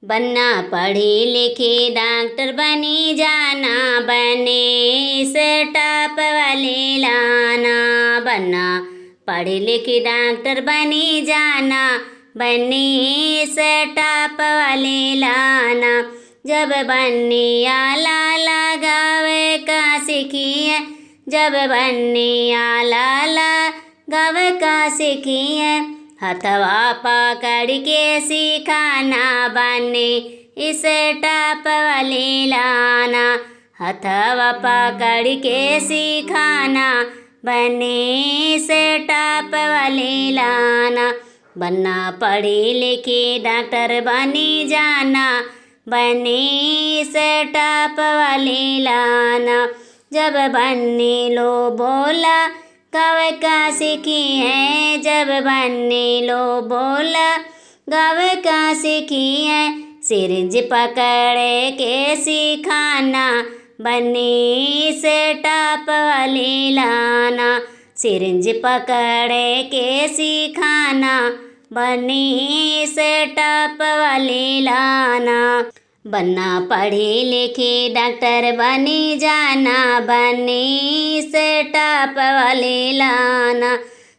बनना पढ़े लिखे डॉक्टर बनी जाना, बने स्टाफ वाले लाना। बनना पढ़े लिखे डॉक्टर बनी जाना, बने स्टाफ वाले लाना। जब बनने आला लगावे का सीखिए, जब बनने आला लगावे का सीखिए। हथवा पकड़ के सिखाना, बने स्टाफ वाले लाना। हथवा पकड़ के सिखाना, बने स्टाफ वाले लाना। बनना पढ़े लिखे डॉक्टर बनी जाना, बने स्टाफ वाले लाना। जब बनने लो बोला गावे का सीखी है, जब बनने लो बोला गावे का सीखी है। सिरिंज पकड़ के सिखाना, बने स्टाफ वाले लाना। सिरिंज पकड़ के सिखाना, बने स्टाफ वाले लाना। बनना पढ़े लिखे डॉक्टर बनी जाना, बने स्टाफ वाले लाना।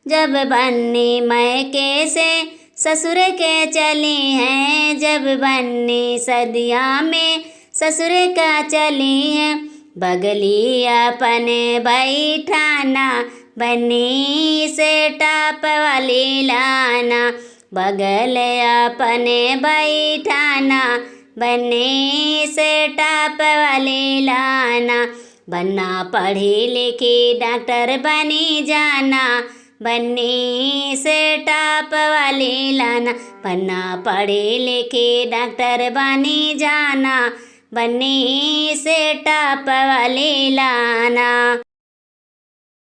जब बनने मैके से ससुर के चले हैं, जब बनने सदिया में ससुर का चले हैं। बगली अपने बैठाना, बने स्टाफ वाले लाना। बगल अपने बैठाना, बने स्टाफ वाले लाना। बनना पढ़े लिखे डॉक्टर बनी जाना, बने स्टाफ वाले लाना। बनना पढ़े लिखे डॉक्टर बनी जाना, बने स्टाफ वाले लाना।